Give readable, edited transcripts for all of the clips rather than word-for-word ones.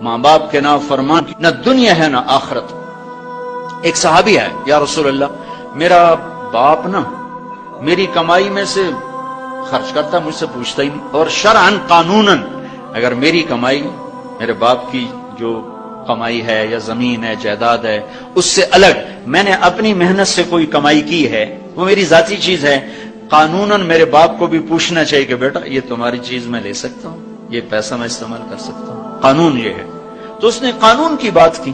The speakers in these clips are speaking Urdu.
ماں باپ کے نافرمان نہ دنیا ہے نہ آخرت۔ ایک صحابی ہے، یا رسول اللہ میرا باپ نا میری کمائی میں سے خرچ کرتا، مجھ سے پوچھتا ہی نہیں، اور شرعن قانوناً اگر میری کمائی میرے باپ کی جو کمائی ہے یا زمین ہے جائیداد ہے اس سے الگ میں نے اپنی محنت سے کوئی کمائی کی ہے، وہ میری ذاتی چیز ہے، قانوناً میرے باپ کو بھی پوچھنا چاہیے کہ بیٹا یہ تمہاری چیز میں لے سکتا ہوں، یہ پیسہ میں استعمال کر سکتا ہوں، قانون یہ ہے۔ تو اس نے قانون کی بات کی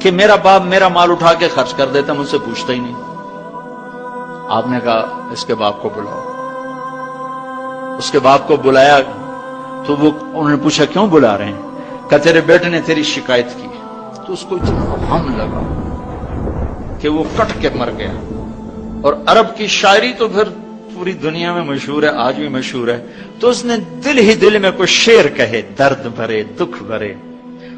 کہ میرا باپ میرا مال اٹھا کے خرچ کر دیتا، مجھ سے پوچھتا ہی نہیں۔ آپ نے کہا اس کے باپ کو بلاؤ۔ اس کے باپ کو بلایا تو انہوں نے پوچھا کیوں بلا رہے ہیں؟ کہ تیرے بیٹے نے تیری شکایت کی۔ تو اس کو اتنا غم لگا کہ وہ کٹ کے مر گیا۔ اور عرب کی شاعری تو پھر پوری دنیا میں مشہور ہے، آج بھی مشہور ہے۔ تو اس نے دل ہی دل میں کوئی شعر کہے، درد بھرے دکھ بھرے،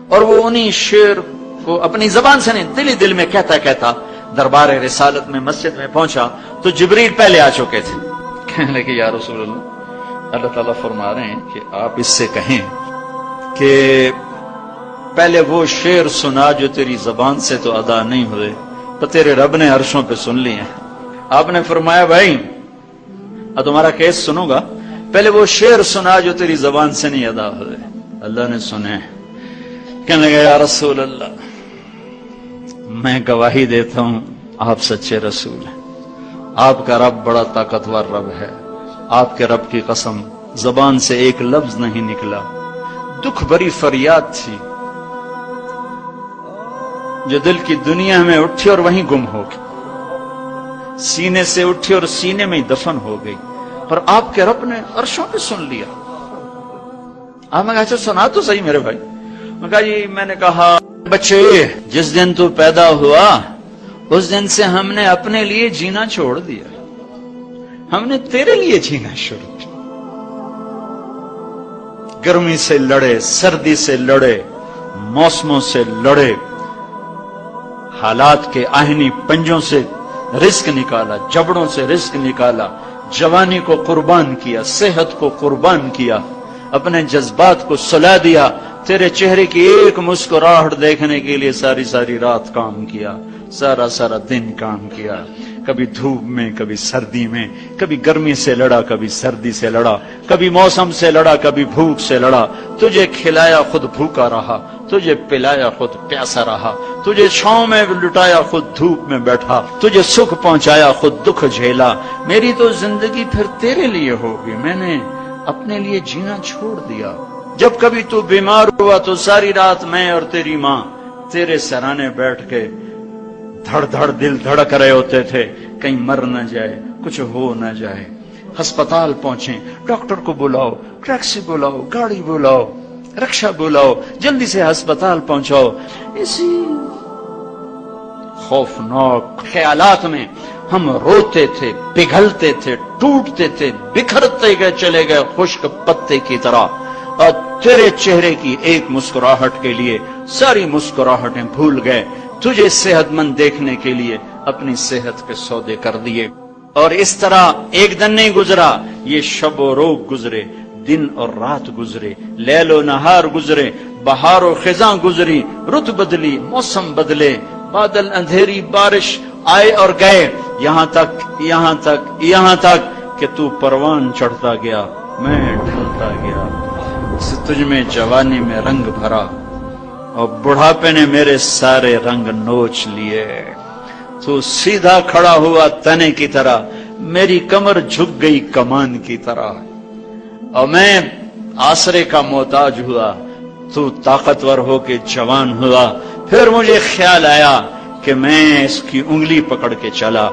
اور وہ انہی شعر کو اپنی زبان سے نہیں دل ہی دل میں کہتا کہتا دربار رسالت میں مسجد میں پہنچا تو جبریل پہلے آ چکے تھے۔ کہنے لگے یا رسول اللہ، اللہ تعالیٰ فرما رہے ہیں کہ آپ اس سے کہیں کہ پہلے وہ شعر سنا جو تیری زبان سے تو ادا نہیں ہوئے، تو تیرے رب نے عرشوں پہ سن لیے ہیں۔ آپ نے فرمایا بھائی اب تمہارا کیس سنوں گا، پہلے وہ شعر سنا جو تیری زبان سے نہیں ادا ہوئے۔ اللہ نے سنے۔ کہنے لگا یا رسول اللہ میں گواہی دیتا ہوں آپ سچے رسول ہیں، آپ کا رب بڑا طاقتور رب ہے، آپ کے رب کی قسم زبان سے ایک لفظ نہیں نکلا، دکھ بھری فریاد تھی جو دل کی دنیا میں اٹھی اور وہیں گم ہو گئی، سینے سے اٹھی اور سینے میں ہی دفن ہو گئی، پر آپ کے رب نے عرشوں پہ سن لیا۔ آپ نے کہا اچھا سنا تو صحیح میرے بھائی۔ میں کہا جی میں نے کہا بچے جس دن تو پیدا ہوا اس دن سے ہم نے اپنے لیے جینا چھوڑ دیا، ہم نے تیرے لیے جینا شروع کیا۔ گرمی سے لڑے، سردی سے لڑے، موسموں سے لڑے، حالات کے آہنی پنجوں سے رزق نکالا، جبڑوں سے رزق نکالا، جوانی کو قربان کیا، صحت کو قربان کیا، اپنے جذبات کو سلا دیا، تیرے چہرے کی ایک مسکراہٹ دیکھنے کے لیے ساری ساری رات کام کیا، سارا سارا دن کام کیا، کبھی دھوپ میں کبھی سردی میں، کبھی گرمی سے لڑا کبھی سردی سے لڑا، کبھی موسم سے لڑا کبھی بھوک سے لڑا، تجھے کھلایا خود بھوکا رہا، تجھے پلایا خود پیاسا رہا، تجھے چھاؤں میں لٹایا خود دھوپ میں بیٹھا، تجھے سکھ پہنچایا خود دکھ جھیلا، میری تو زندگی پھر تیرے لیے ہوگی، میں نے اپنے لیے جینا چھوڑ دیا۔ جب کبھی تو بیمار ہوا تو ساری رات میں اور تیری ماں تیرے سرانے بیٹھ کے دھڑ دھڑ دل دھڑک رہے ہوتے تھے، کہیں مر نہ جائے، کچھ ہو نہ جائے۔ ہسپتال پہنچے، ڈاکٹر کو بلاؤ، ٹیکسی بلاؤ، گاڑی بلاؤ، رکشہ بلاؤ، جلدی سے ہسپتال پہنچاؤ۔ اسی خوفناک خیالات میں ہم روتے تھے، پگھلتے تھے، ٹوٹتے تھے، بکھرتے گئے چلے گئے خشک پتے کی طرح، اور تیرے چہرے کی ایک مسکراہٹ کے لیے ساری مسکراہٹیں بھول گئے، تجھے صحت مند دیکھنے کے لیے اپنی صحت کے سودے کر دیے۔ اور اس طرح ایک دن نہیں گزرا، یہ شب و روز گزرے، دن اور رات گزرے، لیل و نہار گزرے، بہار و خزاں گزری، رت بدلی، موسم بدلے، بادل اندھیری، بارش آئے اور گئے، یہاں تک کہ تو پروان چڑھتا گیا، میں ڈھلتا گیا، تجھ میں جوانی میں رنگ بھرا اور بڑھاپے نے میرے سارے رنگ نوچ لیے۔ تو سیدھا کھڑا ہوا تنے کی طرح، میری کمر جھک گئی کمان کی طرح، اور میں آسرے کا محتاج ہوا، تو طاقتور ہو کے جوان ہوا۔ پھر مجھے خیال آیا کہ میں اس کی انگلی پکڑ کے چلا،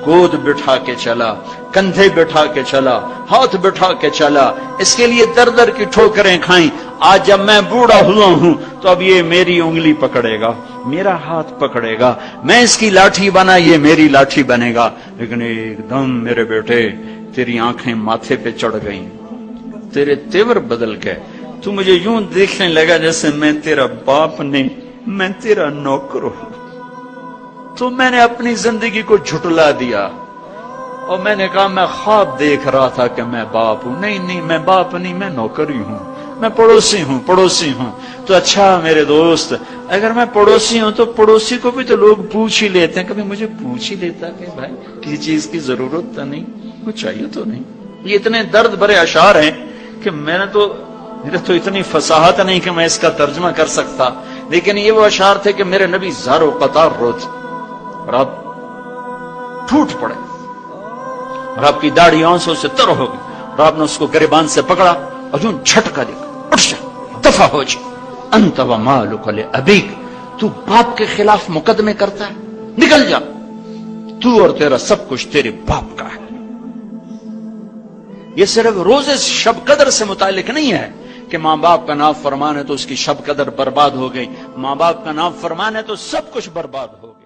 گود بٹھا کے چلا، کندھے بٹھا کے چلا، ہاتھ بٹھا کے چلا، اس کے لیے در در کی ٹھوکریں کھائیں۔ آج جب میں بوڑھا ہوا ہوں تو اب یہ میری انگلی پکڑے گا، میرا ہاتھ پکڑے گا، میں اس کی لاٹھی بنا، یہ میری لاٹھی بنے گا۔ لیکن ایک دم میرے بیٹے تیری آنکھیں ماتھے پہ چڑھ گئیں، تیرے تیور بدل گئے، تو مجھے یوں دیکھنے لگا جیسے میں تیرا باپ نہیں، میں تیرا نوکر ہوں۔ تو میں نے اپنی زندگی کو جھٹلا دیا اور میں نے کہا میں خواب دیکھ رہا تھا کہ میں باپ ہوں۔ نہیں میں باپ نہیں، میں نوکر ہی ہوں۔ میں پڑوسی ہوں تو اچھا میرے دوست، اگر میں پڑوسی ہوں تو پڑوسی کو بھی تو لوگ پوچھ ہی لیتے ہیں، کبھی مجھے پوچھ ہی لیتا کہ بھائی کسی چیز کی ضرورت تو نہیں، کچھ چاہیے تو نہیں۔ یہ اتنے درد بھرے اشعار ہیں کہ میرے تو اتنی فصاحت نہیں کہ میں اس کا ترجمہ کر سکتا، لیکن یہ وہ اشعار تھے کہ میرے نبی زار و قطار روتے اور آپ ٹوٹ پڑے اور آپ کی داڑھی آنسوں سے تر ہو گئی اور آپ نے اس کو گریبان سے پکڑا اور یوں جھٹکا دیا، اٹھ جا، دفع ہو جا، انت و مالک لابیک، تو باپ کے خلاف مقدمے کرتا ہے، نکل جا، تو اور تیرا سب کچھ تیرے باپ کا ہے۔ یہ صرف روز شب قدر سے متعلق نہیں ہے کہ ماں باپ کا نافرمان ہے تو اس کی شب قدر برباد ہو گئی، ماں باپ کا نافرمان ہے تو سب کچھ برباد ہو گئی۔